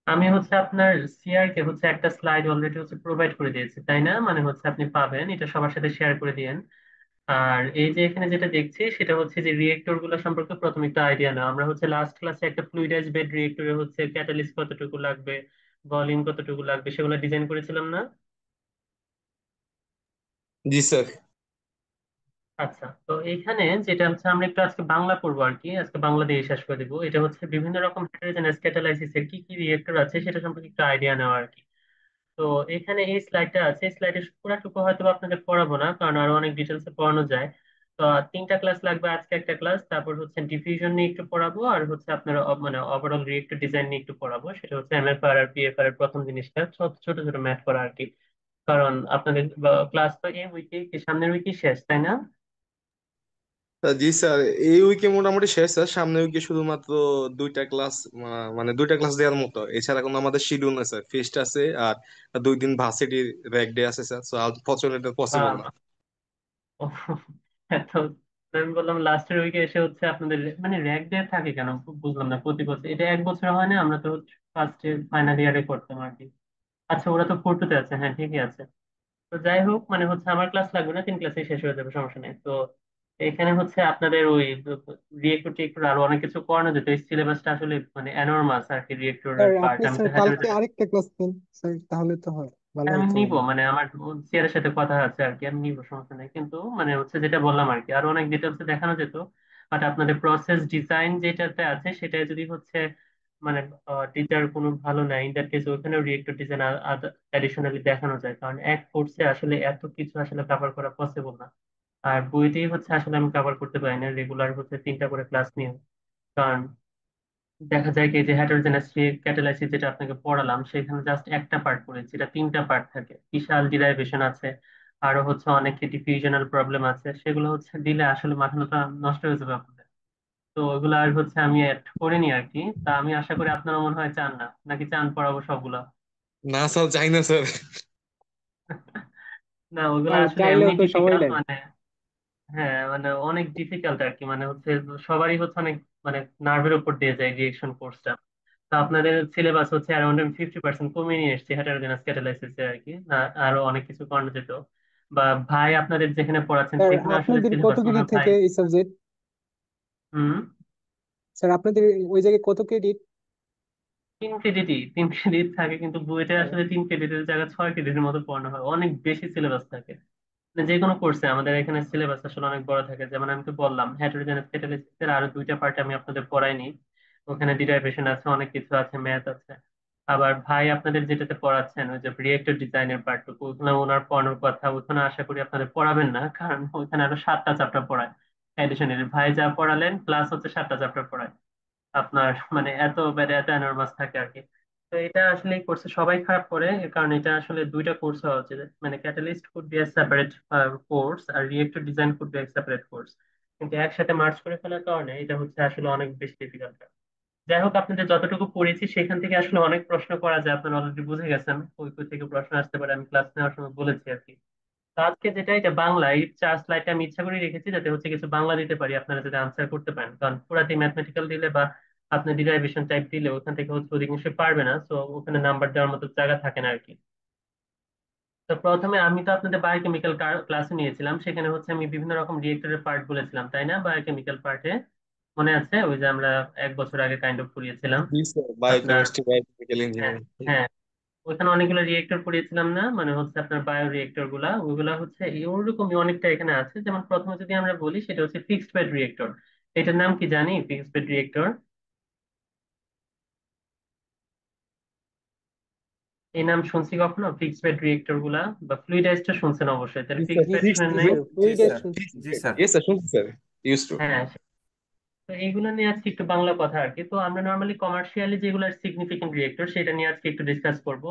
আমি হচ্ছে আপনার সিআর কে হচ্ছে একটা স্লাইড অলরেডি হচ্ছে প্রোভাইড করে দিয়েছি, তাই না? মানে হচ্ছে আপনি পাবেন, এটা সবার সাথে শেয়ার করে দিয়েন। আর এই যে এখানে যেটা দেখছি সেটা হচ্ছে যে রিয়েক্টর গুলো সম্পর্কে প্রথম একটা আইডিয়া না, আমরা হচ্ছে লাস্ট ক্লাসে একটা ফ্লুইডাইজ বেড রিয়েক্টরে হচ্ছে ক্যাটালিস্ট কতটুকু লাগবে, ভলিউম কতটুকু লাগবে সেগুলো ডিজাইন করেছিলাম না? জি স্যার। আচ্ছা, তো এইখানে যেটা হচ্ছে আমরা একটু আজকে বাংলা পড়বো আর কি, আজকে বাংলা দিয়ে শেষ করে দিব। এটা হচ্ছে বিভিন্ন রকম হেটেরোজেনাস ক্যাটালাইসিস এর কি কি রিয়েক্টর আছে সেটা সম্পর্কে একটু আইডিয়া নেওয়া আর কি। তো এখানে এই স্লাইডটা আছে, স্লাইডের পুরাটুকু হয়তো বা আপনাদের পড়াবো না, কারণ আরো অনেক ডিটেলসে পড়ানো যায়। তো 3টা ক্লাস লাগবে, আজকে একটা ক্লাস, তারপর হচ্ছে ডিফিউশন নিয়ে একটু পড়াবো, আর হচ্ছে আপনার মানে ওভারঅল রিয়েক্টর ডিজাইন নিয়ে একটু পড়াবো। সেটা হচ্ছে এমএফআর আর পিএফআর এর প্রথম জিনিসটা ছোট ছোট ছোট ম্যাথ করা আর কি। কারণ আপনাদের ক্লাস তো এই উইকে সামনের উইকে শেষ, তাই না? জি স্যার, এই উইকে মোটামুটি শেষ স্যার। সামনে উইকে শুধুমাত্র দুইটা ক্লাস, মানে দুইটা ক্লাস দেওয়ার মতো। এছাড়া কোনো আমাদের শিডিউল নেই স্যার। ফিস্ট আছে আর 2 দিন ভার্সিটির র্যাক ডে আছে স্যার। সো আনফরচুনেটলি এটা পসিবল না। বা এত, আমি বললাম লাস্টের উইকে এসে হচ্ছে আপনাদের মানে র্যাক ডে থাকে কেন, বুঝলাম না। প্রতি বছর এটা এক বছর হয় না? আমরা তো ফার্স্ট ইয়ার ফাইনাল ইয়ারে করতাম আর কি। আচ্ছা, ওরা তো ফোর টু তে আছে, হ্যাঁ ঠিকই আছে। তো যাই হোক, মানে হচ্ছে আমার ক্লাস লাগবে না, 3 ক্লাসে শেষ হয়ে যাবে, সমস্যা নেই তো। এখানে হচ্ছে আপনাদের ওই রিয়েক্টর টিয়েক্টর আরো অনেক কিছু করানো যেত, এই সিলেবাসটা আসলে মানে এনরমাস আর কি রিয়েক্টরের স্যার পার্ট। আপনি আমি স্যার তো কালকে হেটারোজেনাস আরেকটা ক্লাস নেন স্যার, তাহলে তো হয়, ভালো আমি হতো নিব, মনে হয়। মানে আমার সিয়ারের সাথে কথা আছে আর কি, আমি নিব, সমস্যা নেই। কিন্তু মানে হচ্ছে যেটা বললাম আর কি, আরো অনেক ডিটেলসে দেখানো যেত। বাট আপনাদের প্রসেস ডিজাইন যেটাতে আছে সেটা যদি হচ্ছে মানে টিচার কোনো ভালো নাই, ইন দ্যাট কেস ওখানেও রিয়েক্টর ডিজাইন অ্যাডিশনালি দেখানো যায়, কারণ এক কোর্সে আসলে এত কিছু আসলে কভার করা পসিবল না। আর বইতেই হচ্ছে আসলে আমি কভার করতে পারি না, রেগুলার হচ্ছে 3টা করে ক্লাস নিয়ে। কারণ দেখা যায় কি যে হেটারোজেনাস ক্যাটালাইসিস যেটা আপনাকে পড়ালাম সেখানে জাস্ট একটা পার্ট পড়েছি, এটা 3টা পার্ট থাকে, বিশাল ডিরাইভেশন আছে, আরো হচ্ছে অনেক ডিফিউশনাল প্রবলেম আছে, সেগুলো হচ্ছে দিলে আসলে মাথা নষ্ট হয়ে যাবে আপনাদের। তো ওগুলো আর হচ্ছে আমি অ্যাড করিনি আর কি। তা আমি আশা করি আপনারা মনে হয় চান না, নাকি চান পড়াবো সবগুলা? না স্যার, চাই না স্যার। না, ওগুলো স্যার আসলে চাইলেও এমনি তো সময় ডিফিকাল্ট, লাগে। মানে হ্যাঁ মানে অনেক ডিফিকাল্ট আর কি, মানে হচ্ছে সবারই হচ্ছে অনেক মানে নার্ভের উপর দিয়ে যায় রিয়েকশন কোর্সটা। তো আপনাদের সিলেবাস হচ্ছে অ্যারাউন্ড 50% কমিয়ে নিয়ে এসেছে হেটারোজেনাস ক্যাটালাইসিস আর কি না, আরো অনেক কিছু করানো যেত। বা ভাই আপনাদের যেখানে পড়াচ্ছেন স্যার সেখানে আসলে আপনাদের কত সিলেবাস মনে ক্রেডিট হয় ভাই। থেকে এই সাবজেক্ট? হুম। স্যার আপনাদের ওই জায়গায় কত ক্রেডিট? 3 ক্রেডিট থাকে, কিন্তু বুয়েটে আসলে 3 ক্রেডিটের জায়গায় 6 ক্রেডিটের মতো পড়ানো হয়, অনেক বেশি সিলেবাস থাকে। মানে যে কোনো কোর্সে আমাদের এখানে সিলেবাস আসলে অনেক বড় থাকে। যেমন আমি তো বললাম হেটারোজেনাস ক্যাটালিসিস এর আরো 2টা পার্ট আমি আপনাদের পড়াইনি। ওখানে ডিরাইভেশন আছে, অনেক কিছু আছে, ম্যাথ আছে। আবার ভাই আপনাদের যেটাতে পড়াচ্ছেন ওই যে রিয়েক্টর ডিজাইনের পার্টটুকু, ওখানে ওনার পড়ানোর কথা, ওখানে আশা করি আপনাদের পড়াবেন না, কারণ ওখানে আরো 7টা চ্যাপ্টার পড়ায় এডিশনালি। ভাই যা পড়ালেন প্লাস হচ্ছে 7টা চ্যাপ্টার পড়ায় আপনার, মানে এত বেড়ে এত এনর্মাস থাকে আর কি। তো এটা আসলে কোর্সে সবাই খারাপ করে, কারণ এটা আসলে 2টা কোর্স হওয়া উচিত। মানে catalyst could be a separate course, আর reactor design could be a separate course, কিন্তু একসাথে মার্চ করে ফেলার কারণে এটা হচ্ছে আসলে অনেক বেশি ডিফিকাল্ট। যাই হোক, আপনাদের যতটুকু পড়েছি সেখান থেকে আসলে অনেক প্রশ্ন করা যায়, আপনারা অলরেডি বুঝে গেছেন কই কই থেকে প্রশ্ন আসতে পারে, আমি ক্লাস নেওয়ার সময় বলেছি আর কি। তো আজকে যেটা এটা বাংলা, এই 4 স্লাইডটা আমি ইচ্ছা করে রেখেছি যাতে হচ্ছে কিছু বাংলা দিতে পারি, আপনারা যদি আনসার করতে পারেন, কারণ পুরাটি ম্যাথমেটিক্যাল দিলে বা আপনি ডিরাইভেশন টাইপ দিলে ওখান থেকে হচ্ছে অধিকাংশ পারবে না, তো ওখানে নাম্বার দেওয়ার মতো জায়গা থাকে না আর কি। তো প্রথমে আমি তো আপনাদের বায়োকেমিক্যাল ক্লাসে নিয়েছিলাম, সেখানে হচ্ছে আমি বিভিন্ন রকম রিয়েক্টরের পার্ট বলেছিলাম, তাই না? বায়োকেমিক্যাল পার্টে মনে আছে ওই যে আমরা এক বছর আগে কাইন্ড অফ পড়িয়েছিলাম জি স্যার, আপনার। বায়োকেমিস্ট্রি, বায়োকেমিক্যাল হ্যাঁ, ইঞ্জিনিয়ারিং। হ্যাঁ, ওইখানে অনেকগুলো রিয়েক্টর পড়িয়েছিলাম না, মানে হচ্ছে আপনার বায়ো রিয়েক্টর গুলা, ওইগুলা হচ্ছে ওরকমই অনেকটা এখানে আছে। যেমন প্রথমে যদি আমরা বলি সেটা হচ্ছে ফিক্সড বেড রিয়েক্টর। এটার নাম কি জানি? ফিক্সড বেড রিয়েক্টর, এই নাম শুনছি কখনো? ফিক্সড বেড রিয়েক্টর গুলা বা ফ্লুইডাইজটা শুনছেন অবশ্যই, তাহলে জি স্যার, ফিক্সড জি বেড শুনেন জি নাই? স্যার, জি ফ্লুইড স্যার। শুনছি। জি স্যার। ইয়েস স্যার, শুনছি স্যার। Use to. হ্যাঁ, তো এইগুলো নিয়ে আজকে একটু বাংলা কথা আর কি। তো আমরা নর্মালি কমার্শিয়ালি যেগুলো সিগনিফিকেন্ট রিয়েক্টর সেটা নিয়ে আজকে একটু ডিসকাস করব।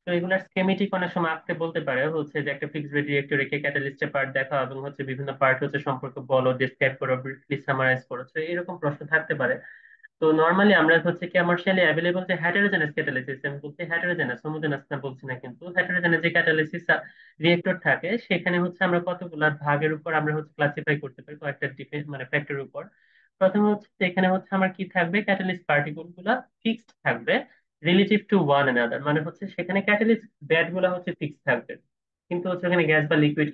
তো এগুলার স্কেমেটিক অনেক সময় আঁকতে বলতে পারে হচ্ছে যে একটা ফিক্সড বেড রিয়েক্টর রেখে ক্যাটালিস্টের পার্ট দেখা এবং হচ্ছে বিভিন্ন পার্ট হচ্ছে সম্পর্কে বলো, ডিসক্রাইব করো, ব্রিফলি সামারাইজ করো, তো এরকম প্রশ্ন থাকতে পারে। তো নর্মালি আমরা হচ্ছে কমার্শিয়ালি অ্যাভেলেবল যে হেটারোজেনাস ক্যাটালিসিস, আমি বলছি হেটারোজেনাস, হোমোজেনাস না বলছি না, কিন্তু হেটারোজেনাস যে ক্যাটালিসিস রিয়েক্টর থাকে সেখানে হচ্ছে আমরা কতগুলা ভাগের উপর আমরা হচ্ছে ক্লাসিফাই করতে পারি, কয়েকটা মানে ফ্যাক্টরের উপর। প্রথমে হচ্ছে এখানে হচ্ছে আমার কি থাকবে, ক্যাটালিস্ট পার্টিকেল গুলা ফিক্সড থাকবে, রিলেটিভ টু ওয়ান অ্যানাদার, মানে হচ্ছে সেখানে ক্যাটালিস্ট বেড গুলা হচ্ছে ফিক্স থাকবে, কিন্তু হচ্ছে ওখানে গ্যাস বা লিকুইড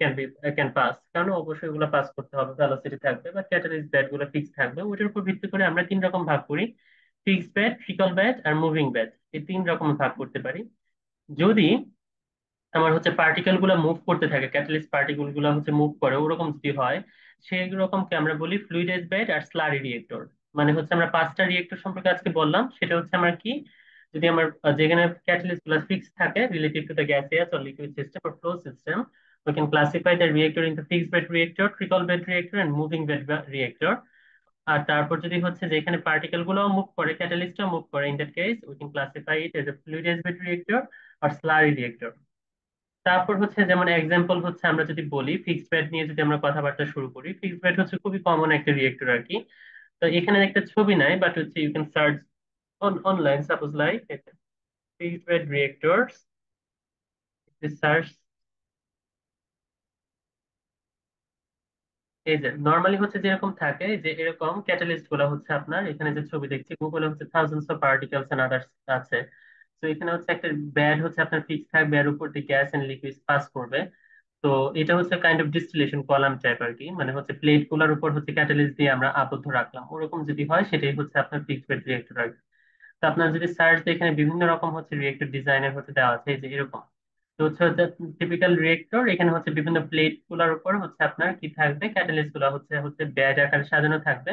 ক্যান পাস, কারণ অবশ্যই ওগুলো পাস করতে হবে, ভেলোসিটি থাকবে, বা ক্যাটালিস্ট বেড গুলো ফিক্স থাকবে। ওইটার উপর ভিত্তি করে আমরা তিন রকম ভাগ করি: fix bed, trickle bed are moving bed. এই তিন রকম ভাগ করতে পারি। যদি আমার হচ্ছে পার্টিকেল গুলা মুভ করতে থাকে, ক্যাটালিস্ট পার্টিকেল গুলা হচ্ছে মুভ করে, ওরকম যদি হয়, সেই রকমকে আমরা বলি ফ্লুইডাইজ বেড আর স্লারি রিয়েক্টর। মানে হচ্ছে আমরা পাঁচটা রিয়েক্টর সম্পর্কে আজকে বললাম, সেটা হচ্ছে আমার কি, যদি আমার যেখানে ক্যাটালিস্ট গুলা ফিক্স থাকে relative to the gaseous or liquid system or flow system, we can classify the reactor into fixed bed reactor, trickle bed reactor and moving bed reactor. আর তারপর যদি হচ্ছে যেখানে পার্টিকেল গুলো মুভ করে, ক্যাটালিস্টও মুভ করে, in that case we can classify it as a fluidized bed reactor or slurry reactor. তারপর হচ্ছে যেমন এক্সাম্পল হচ্ছে আমরা যদি বলি ফিক্সড বেড নিয়ে যদি আমরা কথাবার্তা শুরু করি, ফিক্সড বেড হচ্ছে খুবই কমন একটা রিয়েক্টর আর কি। তো এখানে একটা ছবি নাই, বাট হচ্ছে you can search online, suppose like fixed bed reactors, search. এই যে নর্মালি হচ্ছে যেরকম থাকে, যে এরকম ক্যাটালিস্ট গুলো হচ্ছে আপনার এখানে যে ছবি দেখছি, গুগলে হচ্ছে thousands of particles and others আছে। তো এখানে হচ্ছে একটা ব্যাড হচ্ছে আপনার ফিক্স থাকবে, এর উপর দিয়ে গ্যাস এন্ড লিকুইড পাস করবে। তো এটা হচ্ছে kind of distillation column type আর কি, মানে হচ্ছে প্লেট গুলার উপর হচ্ছে ক্যাটালিস্ট দিয়ে আমরা আবদ্ধ রাখলাম, ওরকম যদি হয় সেটাই হচ্ছে আপনার ফিক্সড বেড রিয়েক্টর আর কি। তো আপনার যদি সার্চ দিয়ে এখানে বিভিন্ন রকম হচ্ছে রিয়েক্টর ডিজাইনের হচ্ছে দেওয়া আছে, এই যে এরকম। তো হচ্ছে টিপিক্যাল রিয়েক্টর, এখানে হচ্ছে বিভিন্ন প্লেট গুলার উপর হচ্ছে আপনার কি থাকবে, ক্যাটালিস্ট গুলা হচ্ছে হচ্ছে ব্যাড আকারে সাজানো থাকবে।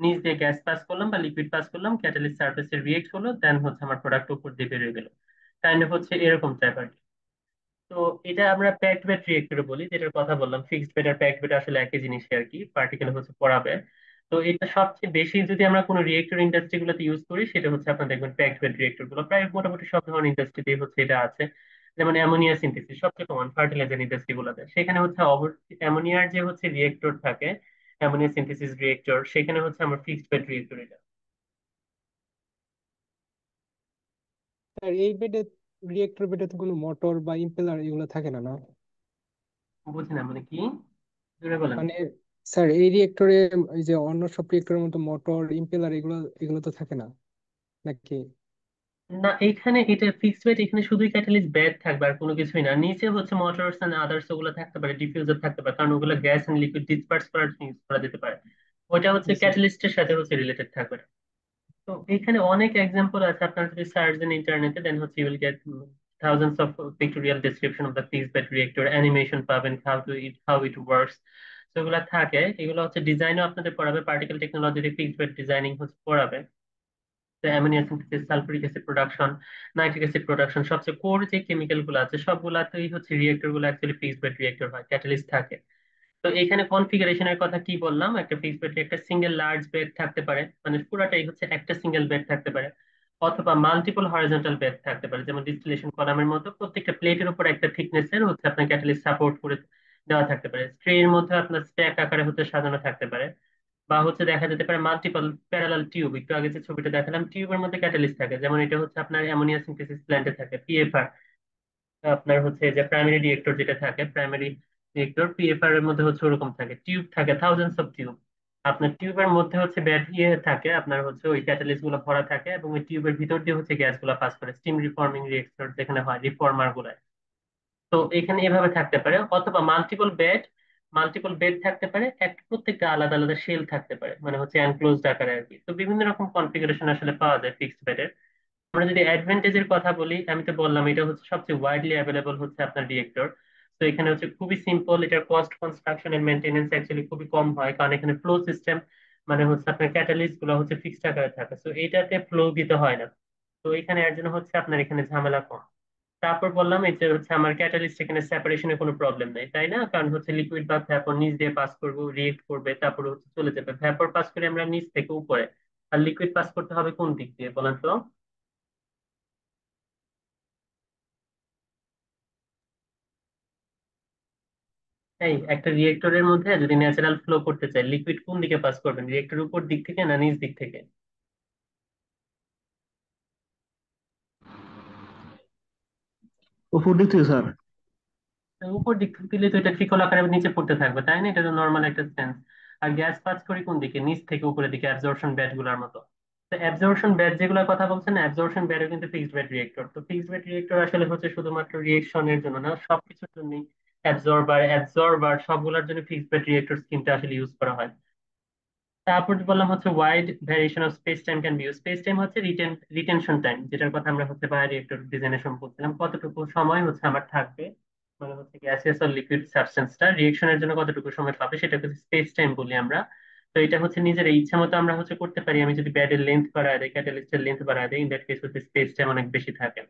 নিচ দিয়ে গ্যাস পাস করলাম বা লিকুইড পাস করলাম, ক্যাটালিস্ট সার্ফেসে রিয়েক্ট হলো, দেন হচ্ছে আমার প্রোডাক্ট উপর দিয়ে বেরিয়ে গেল। কাইন্ড অফ হচ্ছে এরকম টাইপ আর কি। তো এটা আমরা প্যাকড বেড রিয়েক্টর বলি, যেটার কথা বললাম। ফিক্সড বেড আর প্যাকড বেড আসলে একই জিনিসই আর কি, পার্টিকেল হচ্ছে পড়াবে। তো এটা সবচেয়ে বেশি যদি আমরা কোনো রিয়েক্টর ইন্ডাস্ট্রি গুলোতে ইউজ করি, সেটা হচ্ছে আপনার দেখবেন প্যাকড বেড রিয়েক্টর গুলো প্রায় মোটামুটি সব ধরনের ইন্ডাস্ট্রিতে হচ্ছে এটা আছে। যেমন অ্যামোনিয়া সিনথেসিস সবচেয়ে কমন ফার্টিলাইজার ইন্ডাস্ট্রি গুলোতে, সেখানে হচ্ছে অ্যামোনিয়ার যে হচ্ছে রিয়েক্টর থাকে, অ্যামোনিয়া সিনথেসিস রিয়েক্টর, সেখানে হচ্ছে আমার ফিক্সড বেড রিয়েক্টর এটা। স্যার এই বেডে, রিয়েক্টর বেডে তো কোনো মোটর বা ইম্পেলার এগুলো থাকে না, না? বুঝি না মানে কি, জোরে বলেন। মানে স্যার এই রিয়েক্টরে, এই যে অন্য সব রিয়েক্টরের মতো মোটর ইম্পেলার এগুলো এগুলো তো থাকে না নাকি? না, এখানে এটা ফিক্সড বেড, এখানে শুধুই ক্যাটালিস্ট বেড থাকবে আর কোনো কিছুই না। নিচে হচ্ছে মোটরস এন্ড আদার্স ওগুলো থাকতে পারে, ডিফিউজার থাকতে পারে, কারণ ওগুলো গ্যাস এন্ড লিকুইড ডিসপার্স করার জন্য ইউজ করা যেতে পারে। ওইটা হচ্ছে জি স্যার। ক্যাটালিস্টের সাথে হচ্ছে রিলেটেড থাকবে না। তো এখানে অনেক এক্সাম্পল আছে, আপনার যদি সার্চ দেন ইন্টারনেটে, দেন হচ্ছে you will get thousands of pictorial description of the fixed bed reactor, animation পাবেন, হাউ ইট ওয়ার্কস। তো এগুলো থাকে, এগুলো হচ্ছে ডিজাইনও আপনাদের পড়াবে, পার্টিকেল টেকনোলজিতে ফিক্সড বেড ডিজাইনিং হচ্ছে পড়াবে। Ammonia synthesis, sulphuric acid production, nitric acid production, সবচেয়ে কোর যে কেমিক্যাল গুলো আছে সবগুলাতেই হচ্ছে রিয়েক্টর গুলো অ্যাকচুয়ালি ফিক্সড বেড রিয়েক্টর হয়, ক্যাটালিস্ট থাকে। তো এখানে কনফিগারেশনের কথা কি বললাম, একটা ফিক্সড বেড একটা সিঙ্গেল লার্জ বেড থাকতে পারে, মানে পুরাটাই হচ্ছে একটা সিঙ্গেল বেড থাকতে পারে, অথবা মাল্টিপল হরিজন্টাল বেড থাকতে পারে, যেমন ডিস্টিলেশন কলামের মতো প্রত্যেকটা প্লেটের উপর একটা থিকনেসের হচ্ছে আপনার ক্যাটালিস্ট সাপোর্ট করে দেওয়া থাকতে পারে। স্ট্রে এর মধ্যে আপনার স্ট্যাক আকারে হচ্ছে সাজানো থাকতে পারে, বা হচ্ছে দেখা যেতে পারে মাল্টিপল প্যারালাল টিউব। একটু আগে যে ছবিটা দেখালাম, টিউবের মধ্যে ক্যাটালিস্ট থাকে, যেমন এটা হচ্ছে আপনার অ্যামোনিয়া সিনথেসিস প্ল্যান্টে থাকে পিএফআর। আপনার হচ্ছে যে প্রাইমারি রিয়েক্টর যেটা থাকে, প্রাইমারি রিয়েক্টর পিএফআর এর মধ্যে হচ্ছে ওরকম থাকে, টিউব থাকে থাউজেন্ডস অফ টিউব। আপনার টিউবের মধ্যে হচ্ছে ব্যাড ইয়ে থাকে, আপনার হচ্ছে ওই ক্যাটালিস্ট গুলো ভরা থাকে, এবং ওই টিউবের ভিতর দিয়ে হচ্ছে গ্যাস গুলো পাস করে, স্টিম রিফর্মিং রিয়েক্টর যেখানে হয়, রিফর্মার গুলো। তো এখানে এভাবে থাকতে পারে, অথবা মাল্টিপল বেড থাকতে পারে, প্রত্যেকটা আলাদা আলাদা শেল থাকতে পারে, মানে হচ্ছে এনক্লোজড আকারে আর কি। তো বিভিন্ন রকম কনফিগারেশন আসলে পাওয়া যায় ফিক্সড বেডের। আমরা যদি অ্যাডভান্টেজের কথা বলি, আমি তো বললাম এটা হচ্ছে সবচেয়ে ওয়াইডলি অ্যাভেলেবল হচ্ছে আপনার রিয়েক্টর। তো এখানে হচ্ছে খুবই সিম্পল, এটার cost construction and maintenance actually খুবই কম হয়, কারণ এখানে ফ্লো সিস্টেম, মানে হচ্ছে আপনার ক্যাটালিস্ট গুলো হচ্ছে ফিক্সড আকারে থাকে, তো এইটাতে ফ্লো দিতে হয় না। তো এখানে এর জন্য হচ্ছে আপনার এখানে ঝামেলা কম। তারপর বললাম এই যে হচ্ছে আমার ক্যাটালিস্ট, এখানে সেপারেশনের কোনো প্রবলেম নেই, তাই না? কারণ হচ্ছে লিকুইড বা ভ্যাপর নিচ দিয়ে পাস করবো, রিয়েক্ট করবে, তারপরে হচ্ছে চলে যাবে। ভ্যাপর পাস করে আমরা নিচ থেকে উপরে, আর লিকুইড পাস করতে হবে কোন দিক দিয়ে বলেন তো? এই একটা রিয়েক্টরের মধ্যে যদি ন্যাচারাল ফ্লো করতে চাই, লিকুইড কোন দিকে পাস করবেন, রিয়েক্টর উপর দিক থেকে না নিচ দিক থেকে? উপর দিক থেকে স্যার। তো উপর দিক থেকে দিলে তো এটা ট্রিকল আকারে নিচে পড়তে থাকবে, তাই না? এটা তো নর্মাল একটা সেন্স। আর গ্যাস পাস করি কোন দিকে, নিচ থেকে উপরের দিকে, অ্যাবজর্পশন ব্যাট গুলার মতো। তো অ্যাবজর্পশন ব্যাড যেগুলোর কথা বলছেন, অ্যাবজর্পশন ব্যাডও কিন্তু ফিক্সড ব্যাড রিয়েক্টর। তো ফিক্সড ব্যাড রিয়েক্টর আসলে হচ্ছে শুধুমাত্র রিয়েকশনের জন্য না, সবকিছুর জন্যই অ্যাবজর্বার সবগুলোর জন্য ফিক্সড ব্যাড রিয়েক্টর স্কিমটা আসলে ইউজ করা হয়। তারপর বললাম হচ্ছে wide variation of speech time can be use. Space time হচ্ছে রিটেনশন টাইম, যেটার কথা আমরা হচ্ছে বায়োরিয়েক্টর ডিজাইনের সময় বলছিলাম, কতটুকু সময় হচ্ছে আমার থাকবে, মানে হচ্ছে গ্যাসিয়াস আর লিকুইড সাবস্টেন্সটা রিয়েকশনের জন্য কতটুকু সময় পাবে, সেটা হচ্ছে স্পেস টাইম বলি আমরা। তো এটা হচ্ছে নিজের ইচ্ছা মতো আমরা হচ্ছে করতে পারি। আমি যদি ব্যাডের লেন্থ বাড়ায় দেয়, ক্যাটালিস্টের লেন্থ বাড়ায় দেয়, ইন দ্যাট কেস হচ্ছে স্পেস টাইম অনেক বেশি থাকে।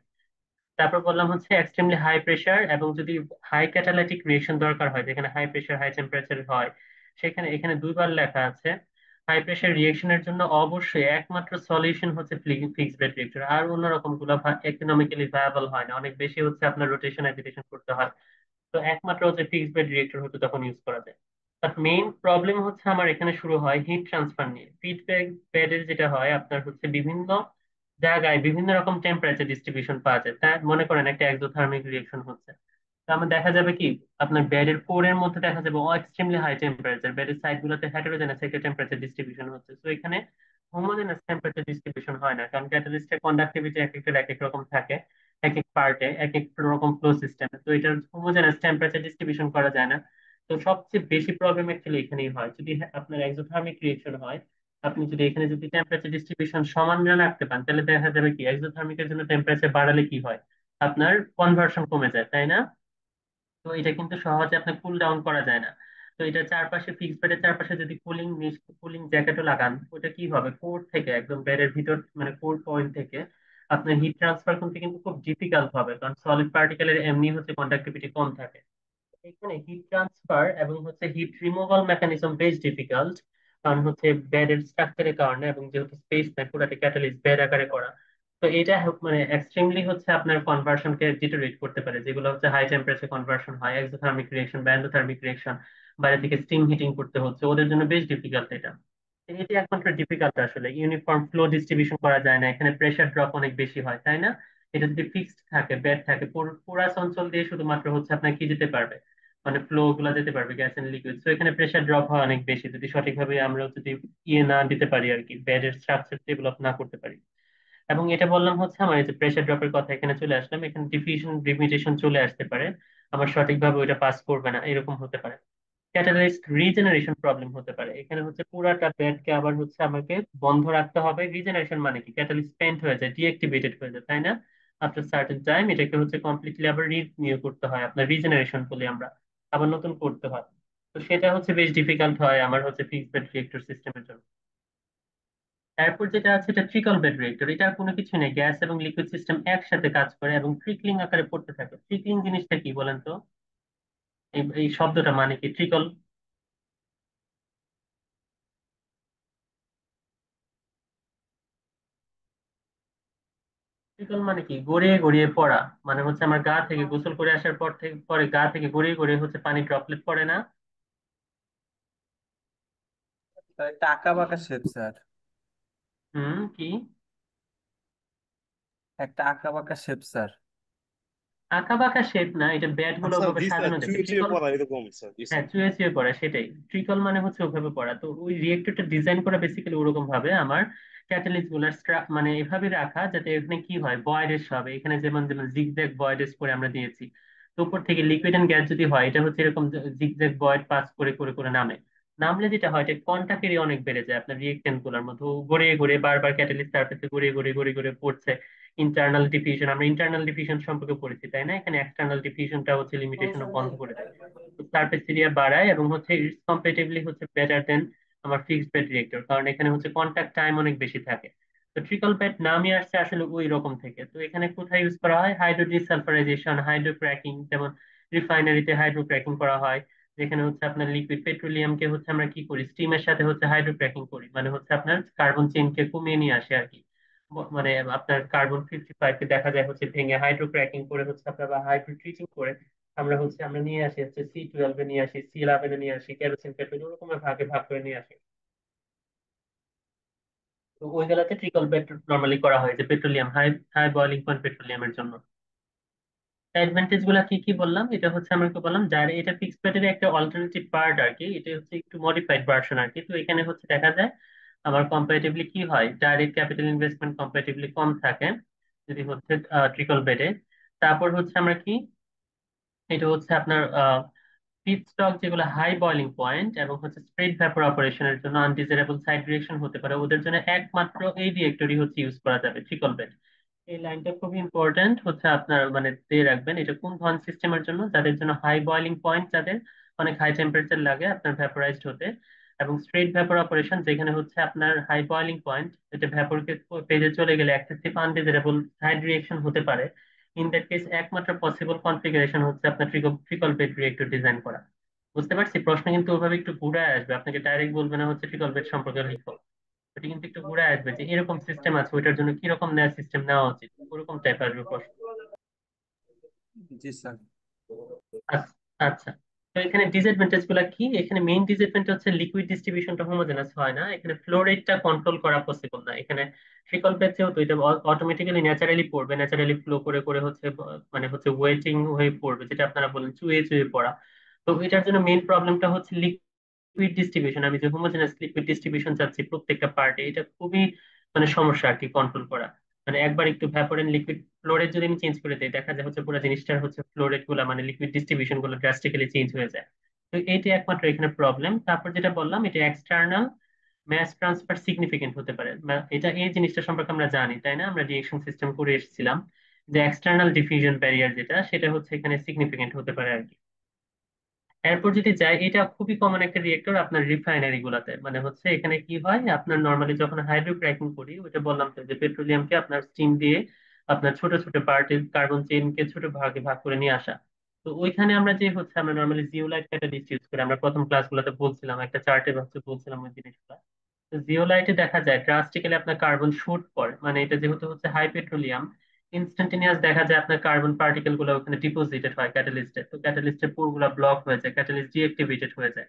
তারপর বললাম হচ্ছে এক্সট্রিমলি হাই প্রেসার, এবং যদি হাই ক্যাটালাইটিক রিয়েকশন দরকার হয়, যেখানে হাই প্রেসার হাই টেম্পারেচার হয়, সেখানে এখানে দুইবার লেখা আছে হাই প্রেসার রিয়েকশনের জন্য অবশ্যই একমাত্র সলিউশন হচ্ছে ফিক্সড বেড রিয়েক্টর। আর অন্য রকম গুলো ইকোনমিক্যালি ভায়াবল হয় না, অনেক বেশি হচ্ছে আপনার রোটেশন অ্যাজিটেশন করতে হয়। তো একমাত্র হচ্ছে ফিক্সড বেড রিয়েক্টর হচ্ছে তখন ইউজ করা যায়। বাট মেইন প্রবলেম হচ্ছে আমার এখানে শুরু হয় হিট ট্রান্সফার নিয়ে। ফিডব্যাক বেডের যেটা হয় আপনার হচ্ছে বিভিন্ন জায়গায় বিভিন্ন রকম টেম্পারেচার ডিস্ট্রিবিউশন পাওয়া যায়। তা মনে করেন একটা এক্সোথার্মিক রিয়েকশন হচ্ছে, তো আমার দেখা যাবে কি আপনার বেডের কোরের মধ্যে দেখা যাবে এক্সট্রিমলি হাই টেম্পারেচার, বেডের সাইড গুলোতে হেটেরোজেনাস একটা টেম্পারেচার ডিস্ট্রিবিউশন হচ্ছে। তো এখানে হোমোজেনাস টেম্পারেচার ডিস্ট্রিবিউশন হয় না, কারণ ক্যাটালিস্টের কন্ডাক্টিভিটি এক একটা এক এক রকম থাকে, এক এক পার্টে এক এক রকম ফ্লো সিস্টেমে। তো এটার হোমোজেনাস টেম্পারেচার ডিস্ট্রিবিউশন করা যায় না। তো সবচেয়ে বেশি প্রবলেম অ্যাকচুয়ালি এখানেই হয় যদি আপনার এক্সোথার্মিক রিয়েকশন হয়। আপনি যদি এখানে যদি টেম্পারেচার ডিস্ট্রিবিউশন সমান না রাখতে পান, তাহলে দেখা যাবে কি এক্সোথার্মিকের জন্য টেম্পারেচার বাড়ালে কি হয়, আপনার কনভার্সন কমে যায়, তাই না? তো এটা কিন্তু সহজে আপনি কুল ডাউন করা যায় না। তো এটা চারপাশে ফিক্স বেডের চারপাশে যদি কুলিং জ্যাকেটও লাগান, ওটা কি হবে, কোর থেকে একদম বেডের ভিতর মানে কোর পয়েন্ট থেকে আপনার হিট ট্রান্সফার করতে কিন্তু খুব ডিফিকাল্ট হবে, কারণ সলিড পার্টিকেলের এমনি হচ্ছে কন্ডাক্টিভিটি কম থাকে। এখানে হিট ট্রান্সফার এবং হচ্ছে হিট রিমুভাল মেকানিজম বেশ ডিফিকাল্ট, কারণ হচ্ছে বেডের স্ট্রাকচারের কারণে, এবং যেহেতু স্পেস নাই পুরাটা ক্যাটালিস্ট বেড আকারে করা। তো এটা মানে এক্সট্রিমলি হচ্ছে আপনার কনভার্সনকে ডিটোরেট করতে পারে, যেগুলো হচ্ছে হাই টেম্পারেচার কনভার্সন হয়, এক্সোথার্মিক রিয়েকশন বা এন্ডোথার্মিক রিয়েকশন, বাইরে থেকে স্টিম হিটিং করতে হচ্ছে, ওদের জন্য বেশ ডিফিকাল্ট এটা। এটি একমাত্র ডিফিকাল্ট আসলে, ইউনিফর্ম ফ্লো ডিস্ট্রিবিউশন করা যায় না, এখানে প্রেসার ড্রপ অনেক বেশি হয়, তাই না? এটা যদি ফিক্সড থাকে, বেড থাকে, পুরাস অঞ্চল দিয়ে শুধুমাত্র হচ্ছে আপনার কি যেতে পারবে, মানে ফ্লো গুলা যেতে পারবে গ্যাস এন্ড লিকুইড। তো এখানে প্রেসার ড্রপ হয় অনেক বেশি যদি সঠিকভাবে আমরা যদি ইয়ে না দিতে পারি আর কি, বেডের স্ট্রাকচার ডেভেলপ না করতে পারি। এবং এটা বললাম হচ্ছে আমার এই যে প্রেসার ড্রপের কথা, এখানে চলে আসলাম, এখানে ডিফিউশন লিমিটেশন চলে আসতে পারে, আমার সঠিকভাবে ওইটা পাস করবে না, এরকম হতে পারে। ক্যাটালাইজড রিজেনারেশন প্রবলেম হতে পারে, এখানে হচ্ছে পুরাটা ব্যাটকে আবার হচ্ছে আমাকে বন্ধ রাখতে হবে। রিজেনারেশন মানে কি, ক্যাটালিস্ট স্পেন্ট হয়ে যায়, ডিঅ্যাক্টিভেটেড হয়ে যায়, তাই না? আফটার সার্টেন টাইম এটাকে হচ্ছে কমপ্লিটলি আবার রিনিউ করতে হয়, আপনার রিজেনারেশন বলি আমরা, আবার নতুন করতে হয়। তো সেটা হচ্ছে বেশ ডিফিকাল্ট হয় আমার হচ্ছে ফিক্সড বেড রিয়েক্টর সিস্টেমের জন্য। তারপর যেটা আছে এটা ট্রিকল বেড রিয়েক্টর, এটা আর কোনো কিছু নেই, গ্যাস এবং লিকুইড সিস্টেম একসাথে কাজ করে এবং ট্রিকলিং আকারে পড়তে থাকে। ট্রিকলিং জিনিসটা কি বলেন তো, এই শব্দটা মানে কি ট্রিকল? ট্রিকল মানে কি, গড়িয়ে গড়িয়ে পড়া, মানে হচ্ছে আমার গা থেকে গোসল করে আসার পর থেকে পরে গা থেকে গড়িয়ে গড়িয়ে হচ্ছে পানি ড্রপলেট পড়ে না? একটা আঁকা বাঁকা শেপ স্যার। হুম, কি? একটা আঁকা বাঁকা শেপ স্যার। আঁকা বাঁকা শেপ না, এটা ব্যাট গুলো আচ্ছা ওভাবে জি স্যার, সাজানো থাকে, চুয়ে চুয়ে ট্রিকল। পড়া এরকম স্যার, জি হ্যাঁ, স্যার। চুয়ে চুয়ে পড়া, সেটাই ট্রিকল মানে হচ্ছে ওভাবে পড়া। তো ওই রিয়েক্টরটা ডিজাইন করা বেসিক্যালি ওরকম ভাবে আমার ক্যাটালিস্ট গুলার মানে এভাবে রাখা যাতে এখানে কি হয় ভয়েডেস হবে, এখানে যেমন যেমন জিগজ্যাগ ভয়েডেস করে আমরা দিয়েছি। তো উপর থেকে লিকুইড এন্ড গ্যাস যদি হয়, এটা হচ্ছে এরকম জিগজ্যাগ ভয়েড পাস করে করে করে নামে। নামলে যেটা হয় এটা কন্টাক্ট এরিয়া অনেক বেড়ে যায় আপনার রিয়েক্টেন্ট গুলার মধ্যে, ও গড়িয়ে গড়িয়ে বারবার ক্যাটালিস্ট সারফেসে গড়িয়ে গড়িয়ে গড়িয়ে গড়িয়ে পড়ছে। ইন্টারনাল ডিফিউশন, আমরা ইন্টারনাল ডিফিউশন সম্পর্কে পড়েছি তাই না, এখানে এক্সটার্নাল ডিফিউশনটা হচ্ছে লিমিটেশন বন্ধ করে দেয়, সারফেস এরিয়া বাড়ায়, এবং হচ্ছে ইটস কম্পারেটিভলি হচ্ছে বেটার দেন আমার ফিক্সড বেড রিয়েক্টর, কারণ এখানে হচ্ছে কন্টাক্ট টাইম অনেক বেশি থাকে। তো ট্রিকল বেড নামই আসছে আসলে ওই রকম থেকে। তো এখানে কোথায় ইউজ করা হয়, হাইড্রো ডিসালফারাইজেশন, হাইড্রো ক্র্যাকিং, যেমন রিফাইনারিতে হাইড্রো ক্র্যাকিং করা হয়, যেখানে হচ্ছে আপনার লিকুইড পেট্রোলিয়ামকে হচ্ছে আমরা কি করি, স্টিমের সাথে হচ্ছে হাইড্রো ক্র্যাকিং করি, মানে হচ্ছে আপনার কার্বন চেইনকে কমিয়ে নিয়ে আসে আর কি। মানে আপনার কার্বন 55 কে দেখা যায় হচ্ছে ভেঙে হাইড্রো ক্র্যাকিং করে হচ্ছে আপনার বা হাইড্রো ট্রিটিং করে আমরা নিয়ে আসি হচ্ছে C12 নিয়ে আসি, C11 নিয়ে আসি, কেরোসিন পেট্রোল ওরকম ভাগে ভাগ করে নিয়ে আসি। তো ওইগুলাতে ট্রিকল পেট্রোল নর্মালি করা হয়, যে petroleum high high boiling point পেট্রোলিয়ামের জন্য। অ্যাডভান্টেজ গুলা কি কি বললাম, এটা হচ্ছে আমরা কি বললাম যার এটা ফিক্সড পেটের একটা অল্টারনেটিভ পার্ট আর কি, এটা হচ্ছে একটু মডিফাইড ভার্সন আর কি। তো এখানে হচ্ছে দেখা যায় আবার কম্পারেটিভলি কি হয়, ডাইরেক্ট ক্যাপিটাল ইনভেস্টমেন্ট কম্পারেটিভলি কম থাকে যদি হচ্ছে ট্রিকল বেডে। তারপর হচ্ছে আমরা কি, এটা হচ্ছে আপনার ফিড স্টক যেগুলো হাই বয়লিং পয়েন্ট এবং হচ্ছে স্প্রেড ভ্যাপর অপারেশনের জন্য আনডিজারেবল সাইড রিয়েকশন হতে পারে, ওদের জন্য একমাত্র এই রিয়েক্টরই হচ্ছে ইউজ করা যাবে, ট্রিকল বেড। এই লাইনটা খুবই ইম্পর্ট্যান্ট হচ্ছে আপনার মানে দিয়ে রাখবেন, এটা কোন ধরনের সিস্টেমের জন্য, যাদের জন্য হাই বয়লিং পয়েন্ট, যাদের অনেক হাই টেম্পারেচার লাগে আপনার ভ্যাপোরাইজড হতে, এবং স্ট্রেট ভ্যাপর অপারেশন যেখানে হচ্ছে আপনার হাই বয়লিং পয়েন্ট, এটা ভ্যাপরকে পেজে চলে গেলে এক্সেসিভ আনডিজারেবল সাইড রিয়েকশন হতে পারে। ইন দ্যাট কেস একমাত্র পসিবল কনফিগারেশন হচ্ছে আপনার ট্রিকল বেড রিয়েক্টর ডিজাইন করা। বুঝতে পারছি, প্রশ্ন কিন্তু ওভাবে একটু ঘুরায় আসবে, আপনাকে ডাইরেক্ট বলবে না হচ্ছে ট্রিকল বেড সম্পর্কে লিখো, ওটা কিন্তু একটু ঘুরায় আসবে যে এরকম সিস্টেম আছে, ওইটার জন্য কিরকম নেওয়ার সিস্টেম নেওয়া উচিত, ওরকম টাইপ আসবে প্রশ্ন। জি স্যার। আচ্ছা আচ্ছা। তো এখানে ডিসঅ্যাডভান্টেজ গুলা কি, এখানে মেইন ডিসঅ্যাডভান্টেজ হচ্ছে লিকুইড ডিস্ট্রিবিউশনটা হোমোজেনাস হয় না, এখানে ফ্লো রেটটা কন্ট্রোল করা পসিবল না। এখানে ট্রিকল প্যাচ যেহেতু এটা অটোমেটিক্যালি ন্যাচারালি পড়বে, ন্যাচারালি ফ্লো করে করে হচ্ছে মানে হচ্ছে ওয়েটিং হয়ে পড়বে, যেটা আপনারা বলেন চুয়ে চুয়ে পড়া। তো এটার জন্য মেইন প্রবলেমটা হচ্ছে লিকুইড ডিস্ট্রিবিউশন, আমি যে হোমোজেনাস লিকুইড ডিস্ট্রিবিউশন চাচ্ছি প্রত্যেকটা পার্টে, এটা খুবই মানে সমস্যা আর কি কন্ট্রোল করা। মানে একবার একটু vapour and liquid flow rate যদি আমি চেঞ্জ করে দিই, দেখা যায় হচ্ছে পুরো জিনিসটার হচ্ছে ফ্লো রেট গুলা মানে লিকুইড ডিস্ট্রিবিউশন গুলো ড্রাস্টিক্যালি চেঞ্জ হয়ে যায়। তো এইটা একমাত্র এখানে প্রবলেম। তারপর যেটা বললাম, এটা এক্সটার্নাল ম্যাস ট্রান্সফার সিগনিফিকেন্ট হতে পারে। এটা এই জিনিসটা সম্পর্কে আমরা জানি তাই না, আমরা রিয়েকশন সিস্টেম করে এসেছিলাম যে এক্সটার্নাল ডিফিউশন ব্যারিয়ার যেটা, সেটা হচ্ছে এখানে সিগনিফিকেন্ট হতে পারে আর কি। এরপর যদি যাই, এটা খুবই কমন একটা রিয়েক্টর আপনার রিফাইনারি গুলাতে, মানে হচ্ছে এখানে কি হয় আপনার নর্মালি যখন হাইড্রো ক্র্যাকিং করি, ওটা বললাম তো যে পেট্রোলিয়ামকে আপনার স্টিম দিয়ে আপনার ছোট ছোট পার্টে কার্বন চেইনকে ছোট ভাগে ভাগ করে নিয়ে আসা। তো ওইখানে আমরা যে হচ্ছে আমরা নর্মালি জিওলাইট ক্যাটালিস্ট ইউজ করি, আমরা প্রথম ক্লাসগুলোতে বলছিলাম, একটা চার্টে হচ্ছে বলছিলাম ওই জিনিসগুলো। জিওলাইটে দেখা যায় ড্রাস্টিক্যালি আপনার কার্বন শুট করে, মানে এটা যেহেতু হচ্ছে হাই পেট্রোলিয়াম, ইনস্ট্যান্টেনিয়াস দেখা যায় আপনার কার্বন পার্টিকেল গুলো ওখানে ডিপোজিটেড হয় ক্যাটালিস্টে, তো ক্যাটালিস্টের পোর গুলা ব্লক হয়ে যায়, ক্যাটালিস্ট ডিঅ্যাক্টিভেটেড হয়ে যায়।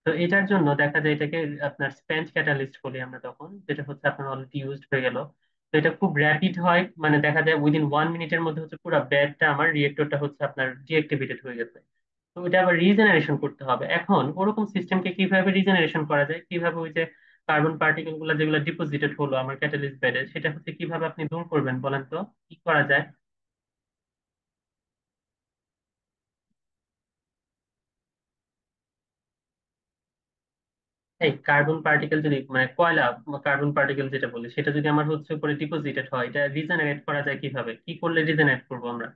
তো এটার জন্য দেখা যায় এটাকে আপনার স্প্যাঞ্চ ক্যাটালিস্ট বলি আমরা তখন, যেটা হচ্ছে আপনার অলরেডি ইউজড হয়ে গেল। তো এটা খুব র্যাপিড হয়, মানে দেখা যায় উইদিন 1 মিনিটের মধ্যে হচ্ছে পুরো ব্যাটটা আমার রিয়েক্টরটা হচ্ছে আপনার ডিঅ্যাক্টিভেটেড হয়ে গেছে। তো এটা আবার রিজেনারেশন করতে হবে, এখন ওরকম সিস্টেমকে কিভাবে রিজেনারেশন করা যায়, কিভাবে ওই যে কার্বন পার্টিকেল গুলো যেগুলো ডিপোজিটেড হলো আমার ক্যাটালিস্ট বেডে, সেটা হচ্ছে কিভাবে আপনি দূর করবেন বলেন তো, কি করা যায়? এই কার্বন পার্টিকেল যদি মানে কয়লা কার্বন পার্টিকেল যেটা বলি, সেটা যদি আমার হচ্ছে উপরে ডিপোজিটেড হয়, এটা রিজেনারেট করা যায় কিভাবে, কি করলে রিজেনারেট করবো আমরা?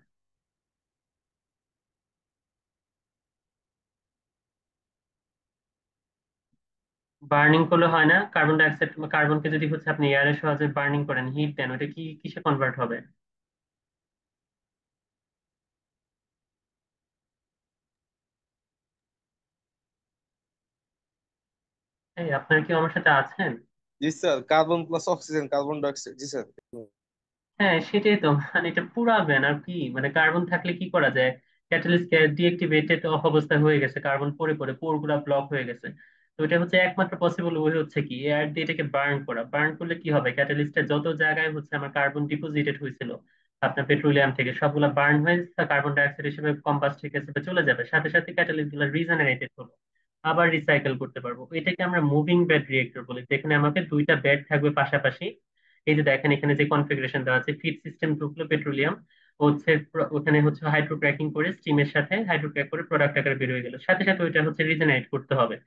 বার্নিং করলে হয় না, কার্বন ডাইঅক্সাইড কার্বনকে যদি হচ্ছে আপনি এয়ারে সহজে বার্নিং করেন, হিট দেন, ওটা কি কিসে কনভার্ট হবে? এই আপনার কি আমার সাথে আছেন? জি sir, carbon plus oxygen, carbon dioxide, জি স্যার। হ্যাঁ সেটাই তো, মানে এটা পুরাবেন আর কি, মানে কার্বন থাকলে কি করা যায়, ক্যাটালিস্ট ডিএক্টিভেটেড অবস্থা হয়ে গেছে, কার্বন পরে পরে পোর গুলা ব্লক হয়ে গেছে। তো এটা হচ্ছে একমাত্র পসিবল ওয়ে হচ্ছে কি এয়ার দিয়ে এটাকে বার্ন করা। বার্ন করলে কি হবে, ক্যাটালিস্টে যত জায়গায় হচ্ছে আমার কার্বন ডিপোজিটেড হয়েছিল আপনার পেট্রোলিয়াম থেকে, সবগুলা বার্ন হয়ে কার্বন ডাইঅক্সাইড হিসেবে কম্বাস্ট হিসেবে চলে যাবে, সাথে সাথে ক্যাটালিস্ট গুলো রিজেনারেটেড হলো, আবার রিসাইকেল করতে পারবো। এটাকে আমরা মুভিং বেড রিয়েক্টর বলি, যেখানে আমাকে দুইটা বেড থাকবে পাশাপাশি। এই যে দেখেন এখানে যে কনফিগারেশন দেওয়া আছে, ফিড সিস্টেম ঢুকলো পেট্রোলিয়াম, হচ্ছে ওখানে হচ্ছে হাইড্রো ক্র্যাকিং করে স্টিমের সাথে হাইড্রো ক্র্যাক করে প্রোডাক্ট আকারে বের হয়ে গেল, সাথে সাথে ওইটা হচ্ছে রিজেনারেট করতে হবে।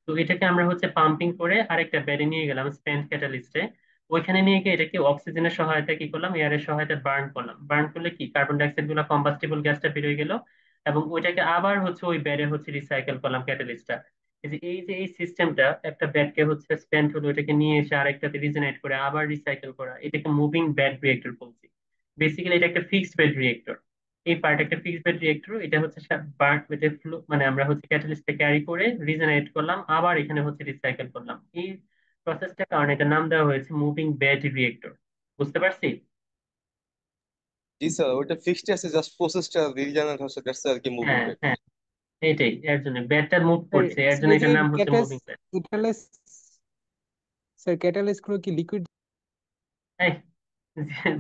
তো এটাকে আমরা হচ্ছে পাম্পিং করে আরেকটা বেডে নিয়ে গেলাম স্প্যান্ড ক্যাটালিস্টে, ওইখানে নিয়ে গিয়ে এটাকে অক্সিজেনের সহায়তা কি করলাম, এয়ারের সহায়তা বার্ন করলাম। বার্ন করলে কি কার্বন ডাইঅক্সাইড গুলো কম্বাস্টিবল গ্যাসটা বের হয়ে গেল, এবং ওইটাকে আবার হচ্ছে ওই বেডে হচ্ছে রিসাইকেল করলাম ক্যাটালিস্টটা। এই যে এই সিস্টেমটা, একটা ব্যাটকে হচ্ছে স্পেন্ট হলো, এটাকে নিয়ে এসে আরেকটাতে রিজেনারেট করে আবার রিসাইকেল করা, এটাকে মুভিং ব্যাট রিয়েক্টর বলছি। বেসিক্যালি এটা একটা ফিক্সড বেড রিয়েক্টর, এই পার্ট একটা ফিক্সড বেড রিয়েক্টর, এটা হচ্ছে বার্ট বেডে ফ্লো, মানে আমরা হচ্ছে ক্যাটালিস্টে ক্যারি করে রিজেনারেট করলাম, আবার এখানে হচ্ছে রিসাইকেল করলাম, এই প্রসেসটা কারণে এটা নাম দেওয়া হয়েছে মুভিং বেড রিয়েক্টর। বুঝতে পারছি? জি স্যার, ওইটা ফিক্সড আছে, জাস্ট প্রসেসটা রিজেনারেট হচ্ছে, দ্যাটস আর কি মুভিং হ্যাঁ বেড। হ্যাঁ, এইটাই, এর জন্য ব্যাটটা মুভ স্যার করছে, এর জন্য স্যার এই যে এটার নাম হচ্ছে moving bed. Catalyst sir catalyst গুলো কি লিকুইড? এই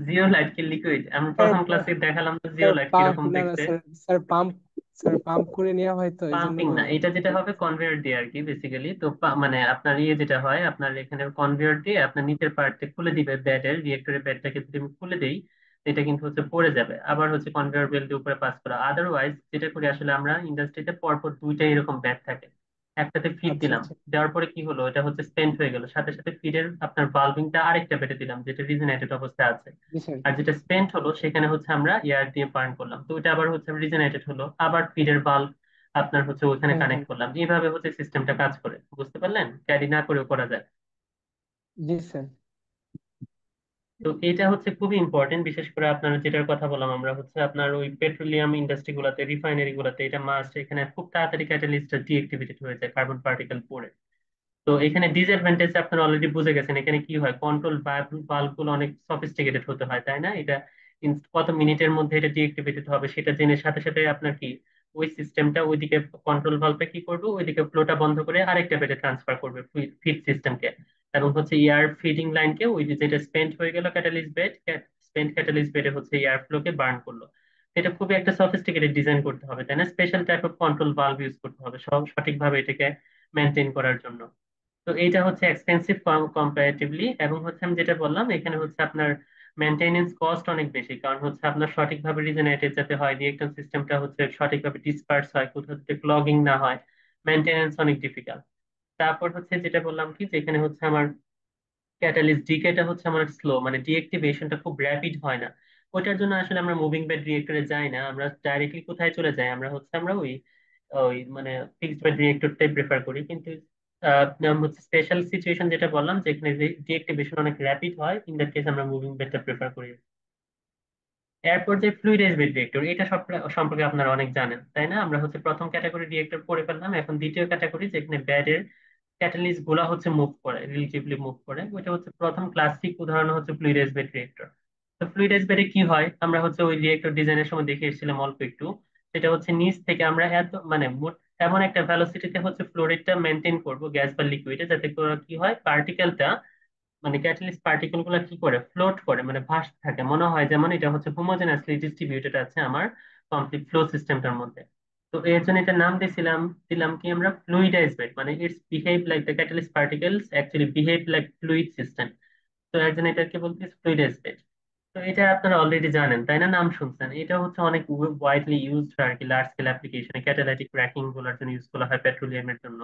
জিও লাইট কি লিকুইড? আমরা প্রথম ক্লাসে দেখালাম তো জিও স্যার লাইট পাম্প কিরকম না না দেখতে। Sir, sir pump, sir pump করে নেওয়া হয় তো এই জন্য পাম্পিং তো না, এটা যেটা হবে বলতেছি। কনভেয়র দিয়ে আর কি বেসিক্যালি। তো মানে আপনার যেটা হয়, আপনার এখানে কনভেয়র দিয়ে আপনার নিচের পার্টটা খুলে দিবে, ব্যাটের রিয়েক্টরের ব্যাটটাকে যদি আমি খুলে দেই, এটা কিন্তু হচ্ছে পড়ে যাবে, আবার হচ্ছে কনভেয়র বেল্ট দিয়ে উপরে পাস করা। আদারওয়াইজ যেটা করি আসলে আমরা ইন্ডাস্ট্রিতে পরপর দুইটা এরকম ব্যাট থাকে, একটাতে ফিড আচ্ছা দিলাম, আচ্ছা। দেওয়ার পরে কি হলো, এটা হচ্ছে স্পেন্ট হয়ে গেল, সাথে সাথে ফিডের আপনার বাল্বিংটা আরেকটা বেটে দিলাম যেটা রিজেনারেটেড অবস্থায় আছে। জি স্যার। আর যেটা স্পেন্ট হলো সেখানে হচ্ছে আমরা এয়ার দিয়ে বার্ন করলাম, তো ওটা আবার হচ্ছে রিজেনারেটেড হলো, আবার ফিডের বাল্ব আপনার হচ্ছে ওখানে হ্যাঁ হ্যাঁ। কানেক্ট করলাম। এইভাবে হচ্ছে সিস্টেমটা কাজ করে, বুঝতে পারলেন? ক্যারি না করেও করা যায়। জি স্যার। তো এটা হচ্ছে খুবই ইম্পর্টেন্ট, বিশেষ করে আপনার যেটার কথা বললাম আমরা হচ্ছে আপনার ওই পেট্রোলিয়াম ইন্ডাস্ট্রি গুলাতে, রিফাইনারি গুলাতে এটা মাস্ট, এখানে খুব তাড়াতাড়ি ক্যাটালিস্টটা ডিএক্টিভেটেড হয়ে যায় কার্বন পার্টিকেল পড়ে। তো এখানে ডিসঅ্যাডভান্টেজ আপনারা অলরেডি বুঝে গেছেন, এখানে কি হয়, কন্ট্রোল বাল্ব গুলো অনেক সফিস্টিকেটেড হতে হয়, তাই না? এটা কত মিনিটের মধ্যে এটা ডিএক্টিভেটেড হবে সেটা জেনে সাথে সাথে আপনার কি ওই সিস্টেমটা ওইদিকে, কন্ট্রোল বাল্বটা কি করবে, ওইদিকে ফ্লোটা বন্ধ করে আরেকটা বেডে ট্রান্সফার করবে ফিড সিস্টেমকে, এবং হচ্ছে এয়ার ফিডিং লাইনকে ওই যে যেটা স্পেন্ট হয়ে গেল ক্যাটালিস্ট বেড, স্পেন্ট ক্যাটালিস্ট বেডে হচ্ছে এয়ার ফ্লোকে বার্ন করলো। এটা খুবই একটা সফিস্টিকেটেড ডিজাইন করতে হবে, তাই না? Special type of control bulb use করতে হবে সব সঠিকভাবে এটাকে মেনটেন করার জন্য। তো এইটা হচ্ছে এক্সপেন্সিভ কম্পারেটিভলি, এবং হচ্ছে আমি যেটা বললাম এখানে হচ্ছে আপনার মেনটেনেন্স কস্ট অনেক বেশি, কারণ হচ্ছে আপনার সঠিকভাবে রিজেনারেটেড যাতে হয়, রিয়েক্টর সিস্টেমটা হচ্ছে সঠিকভাবে ডিসপার্স হয়, কোথাও যাতে ক্লগিং না হয়, মেনটেনেন্স অনেক ডিফিকাল্ট। তারপর হচ্ছে যেটা বললাম কি, যে এখানে হচ্ছে আমার ক্যাটালিস্ট ডিকেটা হচ্ছে আমার স্লো, মানে ডিএক্টিভেশনটা খুব র্যাপিড হয় না। ওইটার জন্য আসলে আমরা মুভিং বেড রিয়েক্টরে যাই না, আমরা ডাইরেক্টলি কোথায় চলে যাই, আমরা হচ্ছে আমরা ওই ওই মানে ফিক্সড বেড রিয়েক্টরটাই প্রেফার করি। কিন্তু হচ্ছে স্পেশাল সিচুয়েশন যেটা বললাম যেখানে ডিএক্টিভেশন অনেক র্যাপিড হয়, ইন দ্যাট কেস আমরা মুভিং বেডটা প্রেফার করি। এরপর যে ফ্লুইডাইজ বেড রিয়েক্টর, এটা সব সম্পর্কে আপনারা অনেক জানেন, তাই না? আমরা হচ্ছে প্রথম ক্যাটাগরি রিয়েক্টর পড়ে ফেললাম, এখন দ্বিতীয় ক্যাটাগরি যেখানে ব্যাডের ক্যাটালিস্ট গুলা হচ্ছে মুভ করে, রিলেটিভলি মুভ করে, ওইটা হচ্ছে প্রথম ক্লাসিক উদাহরণ হচ্ছে ফ্লুইডাইজ বেড রিয়েক্টর। তো ফ্লুইডাইজ বেডে কি হয়, আমরা হচ্ছে ওই রিয়েক্টর ডিজাইনের সময় দেখে এসেছিলাম অল্প একটু। সেটা হচ্ছে নিচ থেকে আমরা এত মানে এমন একটা ভ্যালোসিটিতে হচ্ছে ফ্লোরেটটা মেনটেন করব গ্যাস বা লিকুইডে, যাতে করে কি হয়, পার্টিকেলটা মানে ক্যাটালিস্ট পার্টিকেল গুলা কি করে, ফ্লোট করে, মানে ভাসতে থাকে, মনে হয় যেমন এটা হচ্ছে হোমোজেনাসলি ডিস্ট্রিবিউটেড আছে আমার কমপ্লিট ফ্লো সিস্টেমটার মধ্যে। তো এর জন্য এটা নাম দিয়েছিলাম, দিলাম কি আমরা, ফ্লুইডাইজ বেড, মানে it's behave like the catalyst particles actually behave like fluid system. তো এর জন্য এটাকে বলতে ফ্লুইডাইজ বেড। তো এটা আপনারা অলরেডি জানেন, তাই না? নাম শুনছেন, এটা হচ্ছে অনেক ওয়াইডলি ইউজড আর কি, লার্জ স্কেল অ্যাপ্লিকেশনে ক্যাটালাইটিক ক্র্যাকিং গুলোর জন্য ইউজ করা হয়, পেট্রোলিয়ামের জন্য।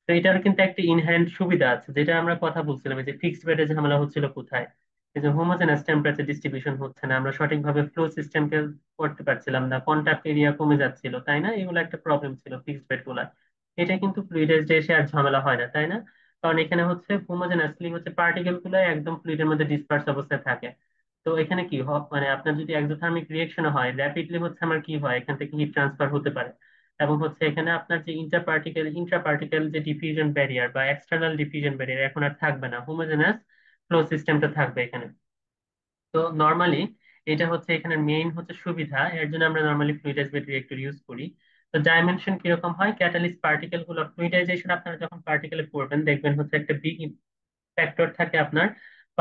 তো এটার কিন্তু একটা ইনহেরেন্ট সুবিধা আছে, যেটা আমরা কথা বলছিলাম, এই যে ফিক্সড বেডে ঝামেলা হচ্ছিল কোথায়, এই যে হোমোজেনাস টেম্পারেচার ডিস্ট্রিবিউশন হচ্ছে না, আমরা সঠিকভাবে ফ্লো সিস্টেমকে করতে পারছিলাম না, কন্টাক্ট এরিয়া কমে যাচ্ছিল, তাই না? এগুলো একটা প্রবলেম ছিল ফিক্সড বেড গুলা। এটা কিন্তু ফ্লুইডাইজডে এসে আর ঝামেলা হয় না, তাই না? কারণ এখানে হচ্ছে হোমোজেনাসলি হচ্ছে পার্টিকেল গুলো একদম ফ্লুইডের মধ্যে ডিসপার্স অবস্থায় থাকে। তো এখানে কি মানে আপনার যদি এক্সোথার্মিক রিয়েকশন হয়, র্যাপিডলি হচ্ছে আমার কি হয়, এখান থেকে হিট ট্রান্সফার হতে পারে। এবং হচ্ছে এখানে আপনার যে ইন্ট্রা পার্টিকেল যে ডিফিউশন ব্যারিয়ার বা এক্সটার্নাল ডিফিউশন ব্যারিয়ার এখন আর থাকবে না, হোমোজেনাস ফ্লো সিস্টেমটা থাকবে এখানে। তো নর্মালি এটা হচ্ছে এখানে মেইন হচ্ছে সুবিধা, এর জন্য আমরা নর্মালি ফ্লুইডাইজ বেড রিয়েক্টর ইউজ করি। তো ডাইমেনশন কিরকম হয়, ক্যাটালিস্ট পার্টিকেল গুলো ফ্লুইডাইজেশন আপনারা যখন পার্টিকেলে পড়বেন দেখবেন হচ্ছে একটা বিগ ফ্যাক্টর থাকে আপনার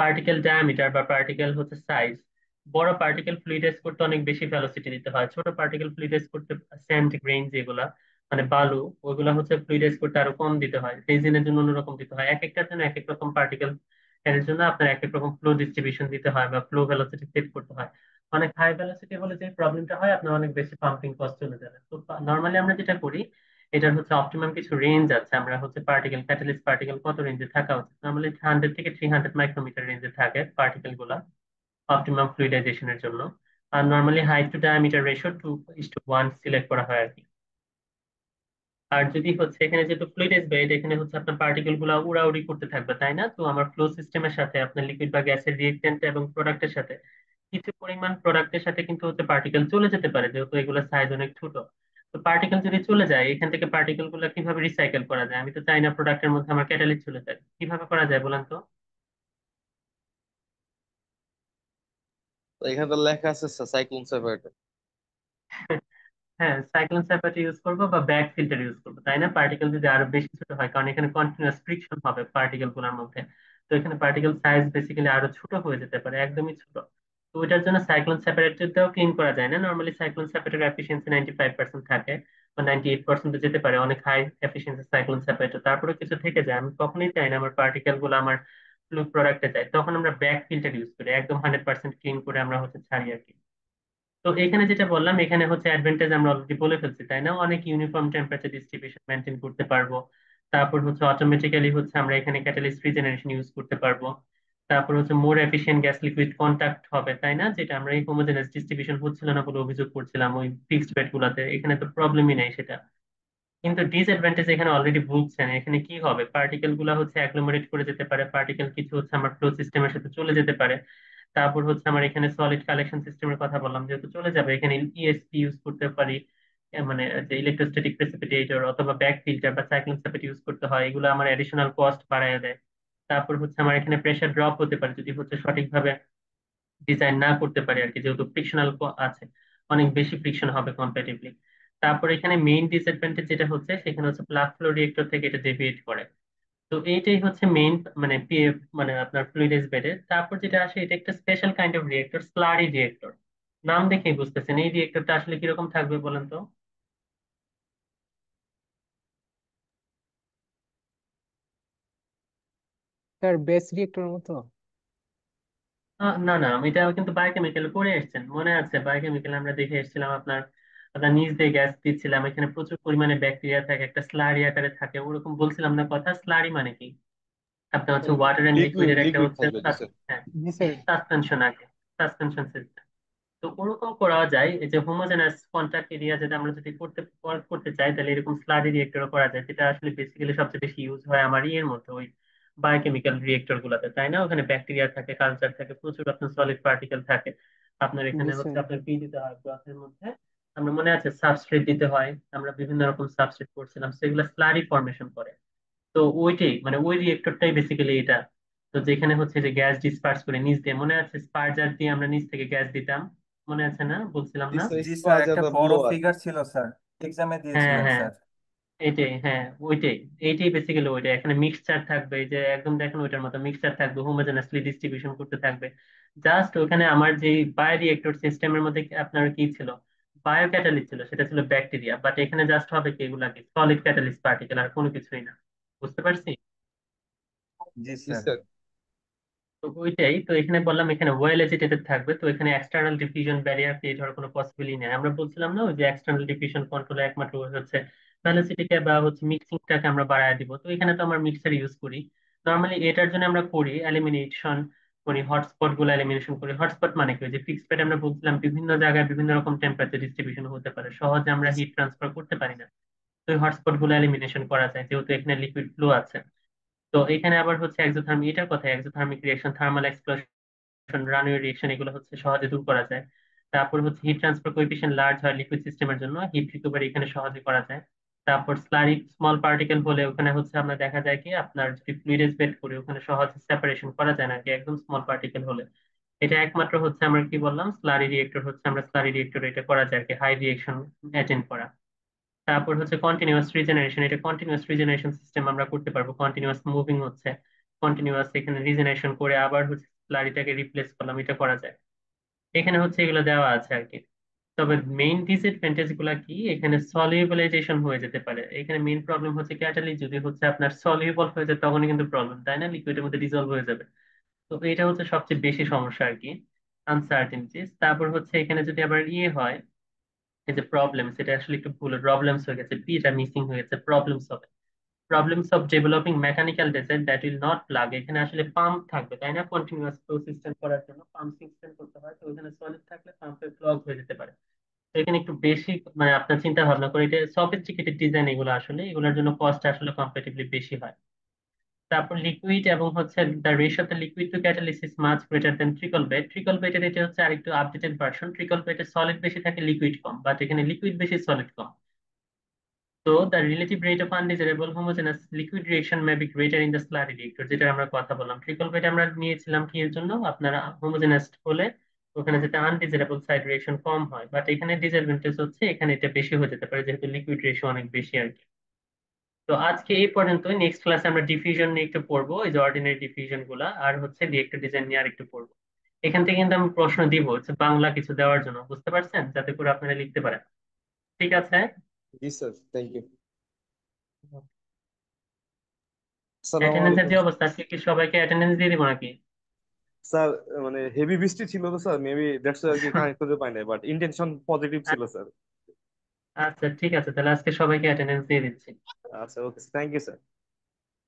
পার্টিকেল ডায়ামিটার বা পার্টিকেল হচ্ছে সাইজ। বড় পার্টিকেল ফ্লুইডাইজ করতে অনেক বেশি ভেলোসিটি দিতে হয়, ছোট পার্টিকেল ফ্লুইডাইজ করতে স্যান্ড গ্রেইন যেগুলা মানে বালু, ওইগুলা হচ্ছে ফ্লুইডাইজ করতে আরো কম দিতে হয়, রেজিনের জন্য অন্যরকম দিতে হয়, এক একটার জন্য এক এক রকম পার্টিকেল, এর জন্য আপনার এক এক রকম ফ্লো ডিস্ট্রিবিউশন দিতে হয় বা ফ্লো ভেলোসিটি সেট করতে হয়। অনেক হাই ভেলোসিটি হলে যে প্রবলেমটা হয়, আপনার অনেক বেশি পাম্পিং কস্ট চলে যাবে। তো নর্মালি আমরা যেটা করি, এটার হচ্ছে অপটিমাম কিছু রেঞ্জ আছে, আমরা হচ্ছে পার্টিকেল ক্যাটালিস্ট পার্টিকেল কত রেঞ্জে থাকা উচিত, নর্মালি 100 থেকে 300 মাইক্রোমিটার রেঞ্জে থাকে পার্টিকেল গুলা অপটিমাম ফ্লুইডাইজেশনের জন্য। আর normally height to diameter ratio 2:1 select করা হয় আর কি। আর যদি হচ্ছে এখানে যেহেতু ফ্লুইডাইজ বেড, এখানে হচ্ছে আপনার পার্টিকেল গুলা উড়াউড়ি করতে থাকবে, তাই না? তো আমার ফ্লো সিস্টেমের সাথে আপনার লিকুইড বা গ্যাসের রিয়েক্টেন্ট এবং প্রোডাক্টের সাথে কিছু পরিমাণ প্রোডাক্টের সাথে কিন্তু হচ্ছে পার্টিকেল চলে যেতে পারে, যেহেতু এগুলো সাইজ অনেক ছোট। তো পার্টিকেল যদি চলে যায়, এখান থেকে পার্টিকেল গুলো কিভাবে রিসাইকেল করা যায়? আমি তো চাই না প্রোডাক্টের মধ্যে আমার ক্যাটালিস্ট চলে যায়, কিভাবে করা যায় বলেন তো? তো এখানে তো লেখা আছে সাইক্লোন সেপারেটর। হ্যাঁ, সাইক্লোন স্যাপার ইউজ করবো বা ব্যাক ফিল্টার ইউজ করবো, তাই না? পার্টিকেল যদি আরো বেশি ছোট হয়, কারণ এখানে কন্টিনিউয়াস ফ্রিকশন হবে পার্টিকেল গুলোর মধ্যে, তো এখানে পার্টিকেল সাইজ বেসিক্যালি আরো ছোট হয়ে যেতে পারে, একদমই ছোট। তো ওইটার জন্য সাইক্লোন সেপারেটর দিয়েও ক্লিন করা যায় না। নর্মালি সাইক্লোন সেপারেটর এফিসিয়েন্সি 95% থাকে বা 98% যেতে পারে, অনেক হাই এফিসিয়েন্সি সাইক্লোন সেপারেটর, তারপরে কিছু থেকে যায়। আমি কখনোই চাই না আমার পার্টিকেল গুলো আমার ফ্লুইড প্রোডাক্টে যায়, তখন আমরা ব্যাক ফিল্টার ইউজ করি, একদম 100% ক্লিন করে আমরা ছাড়ি আর কি। তো এখানে যেটা বললাম, এখানে অ্যাডভান্টেজ আমরা অলরেডি বলে ফেলছি তাই না, অনেক ইউনিফর্ম টেম্পারেচার ডিস্ট্রিবিউশন মেনটেন করতে পারবো। তারপর অটোমেটিক্যালি আমরা এখানে ক্যাটালিস্ট রিজেনারেশন ইউজ করতে পারবো। তারপর মোর এফিশিয়েন্ট গ্যাস লিকুইড কন্টাক্ট হবে তাই না, যেটা আমরা এই হোমোজেনাস ডিস্ট্রিবিউশন হচ্ছিল না বলে অভিযোগ করছিলাম ওই ফিক্সড বেড গুলাতে, এখানে তো প্রবলেমই নাই সেটা। কিন্তু ডিসঅ্যাডভান্টেজ এখানে অলরেডি বুঝছেন, এখানে কি হবে, পার্টিকেল গুলা অ্যাগ্লোমেরেট করে যেতে পারে, পার্টিকেল কিছু আমার ফ্লো সিস্টেমের সাথে চলে যেতে পারে। তারপর আমার এখানে সলিড কালেকশন সিস্টেমের কথা বললাম, যেহেতু চলে যাবে এখানে ইএসপি ইউজ করতে পারি, মানে যে ইলেকট্রোস্ট্যাটিক প্রেসিপিটেটর অথবা ব্যাক ফিল্টার বা সাইক্লোন সেপারেটর ইউজ করতে হয়, এগুলো আমার এডিশনাল কস্ট বাড়ায় দেয়। তারপর আমার এখানে প্রেসার ড্রপ হতে পারে যদি সঠিকভাবে ডিজাইন না করতে পারি আর কি, যেহেতু ফ্রিকশনাল আছে, অনেক বেশি ফ্রিকশন হবে কম্পারেটিভলি। তারপর এখানে মেইন ডিসঅ্যাডভান্টেজ যেটা সেখানে প্লাগ ফ্লো রিয়েক্টর থেকে এটা ডেভিয়েট করে। তো এইটাই মেইন, মানে মানে আপনার ফ্লুইডাইজ বেডে। তারপর যেটা আসে, এটা একটা special kind of reactor, slurry reactor. নাম দেখেই বুঝতেছেন এই রিয়েক্টরটা আসলে কিরকম থাকবে বলেন তো। স্যার বেস রিয়েক্টরের মতো? না না, আমি এটা কিন্তু বায়োকেমিক্যাল পড়ে এসেছেন, মনে আছে বায়োকেমিক্যাল আমরা দেখে এসেছিলাম। আপনার আপনার নিচ দিয়ে গ্যাস দিচ্ছিলাম, এখানে প্রচুর পরিমাণে ব্যাকটেরিয়া থাকে, একটা স্লারি আকারে থাকে, ওরকম বলছিলাম না কথা। স্লারি মানে কি, আপনার ওয়াটার এন্ড লিকুইড লিকুইডের একটা লিকুইড থাকবে, জি স্যার। হ্যাঁ, জি স্যার। সাসপেনশন আগে, সাসপেনশন সিস্টেম। তো ওরকম করা যায়, এই যে হোমোজেনাস কন্ট্রাক্ট এরিয়া যেটা আমরা যদি করতে চাই, তাহলে এরকম স্লারি রিয়েক্টরও করা যায়, যেটা আসলে বেসিক্যালি সবচেয়ে বেশি ইউজ হয় আমার ইয়ের মধ্যে, ওই বায়োকেমিক্যাল রিয়েক্টর গুলাতে তাই না। ওখানে ব্যাকটেরিয়া থাকে, কালচার থাকে, প্রচুর আপনার সলিড পার্টিকেল থাকে। আপনার এখানে জি স্যার। আপনার কি দিতে হয় ব্রথের মধ্যে, আমরা মনে আছে সাবস্ট্রেট দিতে হয়, আমরা বিভিন্ন রকম সাবস্ট্রেট করছিলাম, সেগুলো স্লারি ফর্মেশন করে। তো ওইটাই মানে ওই রিয়েক্টরটাই বেসিক্যালি এটা। তো যেখানে যে গ্যাস ডিসপার্স করে নিচ দিয়ে, মনে আছে স্পার্জার দিয়ে আমরা নিচ থেকে গ্যাস দিতাম, মনে আছে না, বলছিলাম জি না। স্যার, জি স্যার, স্পার্জার একটা বা বড় ব্লোয়ার। ফিগার ছিল স্যার, এক্সামে হ্যাঁ দিয়েছিলেন হ্যাঁ, স্যার। এইটাই, হ্যাঁ ওইটাই, এইটাই বেসিক্যালি ওইটাই। এখানে মিক্সচার থাকবে, এই যে একদম দেখেন ওইটার মতো মিক্সচার থাকবে, হোমোজেনাসলি ডিস্ট্রিবিউশন করতে থাকবে। জাস্ট ওখানে আমার যে বায়োরিয়েক্টর সিস্টেমের মধ্যে আপনার কি ছিল, বায়ো ক্যাটালিস্ট ছিল, সেটা ছিল ব্যাকটেরিয়া, বাট এখানে জাস্ট হবে কি এগুলা কি সলিড ক্যাটালিস্ট পার্টিকেল, আর কোনো কিছুই না। বুঝতে পারছি। জি জি স্যার। স্যার। তো ওইটাই তো এখানে বললাম, এখানে ওয়েল এজিটেটেড থাকবে, তো এখানে এক্সটার্নাল ডিফিউশন ব্যারিয়ার ক্রিয়েট হওয়ার কোনো পসিবিলিটি নেই। আমরা বলছিলাম না ওই যে এক্সটার্নাল ডিফিউশন কন্ট্রোলে একমাত্র ভ্যালোসিটিকে বা মিক্সিংটাকে আমরা বাড়ায় দিব। তো এখানে তো আমরা মিক্সার ইউজ করি, নর্মালি এটার জন্য আমরা করি এলিমিনেশন, করি হটস্পট গুলো এলিমিনেশন করি। হটস্পট মানে কি, ওই যে ফিক্সড বেড আমরা বলছিলাম বিভিন্ন জায়গায় বিভিন্ন রকম টেম্পারেচার ডিস্ট্রিবিউশন হতে পারে, সহজে আমরা জি হিট স্যার। ট্রান্সফার করতে পারি না। তো এই হটস্পট গুলো এলিমিনেশন করা যায়, যেহেতু এখানে লিকুইড ফ্লো আছে। তো এখানে আবার এক্সোথার্মিক, এটার কথা exothermic reaction, thermal explosion, runaway reaction, এগুলো সহজে দূর করা যায়। তারপর হিট ট্রান্সফার কোএফিসিয়েন্ট লার্জ হয় লিকুইড সিস্টেমের জন্য, হিট রিকভারি এখানে সহজে করা যায়। তারপর স্লারি স্মল পার্টিকেল হলে ওখানে আমরা দেখা যায় কি আপনার যদি ফ্লুইডেজ বেড করে ওখানে সহজে সেপারেশন করা যায় না আর কি, একদম স্মল পার্টিকেল হলে। এটা একমাত্র আমরা কি বললাম স্লারি রিয়েক্টর, আমরা স্লারি রিয়েক্টর এটা করা যায় আর কি, হাই রিয়েকশন অ্যাটেন্ড করা। তারপর কন্টিনিউয়াস রিজেনারেশন, এটা কন্টিনিউয়াস রিজেনারেশন সিস্টেম আমরা করতে পারবো, কন্টিনিউয়াস মুভিং কন্টিনিউয়াস এখানে রিজেনারেশন করে আবার স্লারিটাকে রিপ্লেস করলাম, এটা করা যায়। এখানে এগুলো দেওয়া আছে আর কি। তবে মেইন ডিসএডভান্টেজ গুলা কি, এখানে সলিউবলাইজেশন হয়ে যেতে পারে। এখানে মেইন প্রবলেম ক্যাটালিস্ট যদি আপনার সলিউবল হয়ে যায় তখনই কিন্তু প্রবলেম তাই না, লিকুইডের মধ্যে ডিজলভ হয়ে যাবে। তো এটা সবচেয়ে বেশি সমস্যা আর কি, আনসার্টেনটিস। তারপর এখানে যদি আবার হয়, এই যে প্রবলেম, সেটা আসলে একটু ভুল, প্রবলেমস হয়ে গেছে, পিটা মিসিং হয়ে গেছে, প্রবলেমস হবে। Problems of developing mechanical design that will not plug, এখানে আসলে পাম্প থাকবে তাই না, কন্টিনিউয়াস ফ্লো সিস্টেম করার জন্য পাম্প সিস্টেম করতে হয়, তো ওখানে সলিড থাকলে পাম্পে ক্লগ হয়ে যেতে পারে। তো এখানে একটু বেশি মানে আপনার চিন্তা ভাবনা করে, এটা সফিস্টিকেটেড ডিজাইন, এগুলো আসলে এগুলোর জন্য কস্ট আসলে কম্পারেটিভলি বেশি হয়। তারপর লিকুইড এবং the ratio of the liquid to catalysis much greater than trickle bed. Trickle বেডের এটা আরেকটু আপডেটেড ভার্সন, ট্রিকল বেডে সলিড বেশি থাকে লিকুইড কম, বাট এখানে লিকুইড বেশি সলিড কম। তো the relative rate of undesirable homogeneous liquid reaction may be greater in the slurry reactor, যেটা আমরা কথা বললাম। ট্রিকল বেড আমরা নিয়েছিলাম কি এর জন্য, আপনারা হোমোজেনাস হলে ওখানে যেটা আনডিজারেবল সাইড রিয়েকশন কম হয়, বাট এখানে ডিসঅ্যাডভান্টেজ এখানে এটা বেশি হয়ে যেতে পারে, যেহেতু লিকুইড রেশিও অনেক বেশি আর কি। তো আজকে এই পর্যন্ত, নেক্সট ক্লাসে আমরা ডিফিউশন নিয়ে একটু পড়বো, এই যে অর্ডিনারি ডিফিউশন গুলা, আর রিয়েক্টর ডিজাইন নিয়ে আর একটু পড়বো। এখান থেকে কিন্তু আমি প্রশ্ন দিব হচ্ছে বাংলা কিছু দেওয়ার জন্য, বুঝতে পারছেন, যাতে করে আপনারা লিখতে পারেন। ঠিক আছে। জি স্যার, থ্যাংক ইউ। আসসালামু অ্যাটেন্ডেন্সের আলাইকুম। যে অবস্থা, আজকে কি সবাইকে অ্যাটেন্ডেন্স দিয়ে দিব নাকি? স্যার মানে হেভি বৃষ্টি ছিল তো স্যার, মেবি দ্যাটস আর কি কানেক্ট করতে পাই নাই, বাট ইন্টেনশন পজিটিভ ছিল স্যার। আচ্ছা ঠিক আছে, তাহলে আজকে সবাইকে অ্যাটেন্ডেন্স দিয়ে দিচ্ছি। আচ্ছা, ওকে, থ্যাংক ইউ স্যার।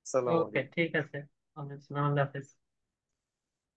আসসালামু ওকে আলাইকুম। ঠিক আছে। আল্লাহ হাফেজ।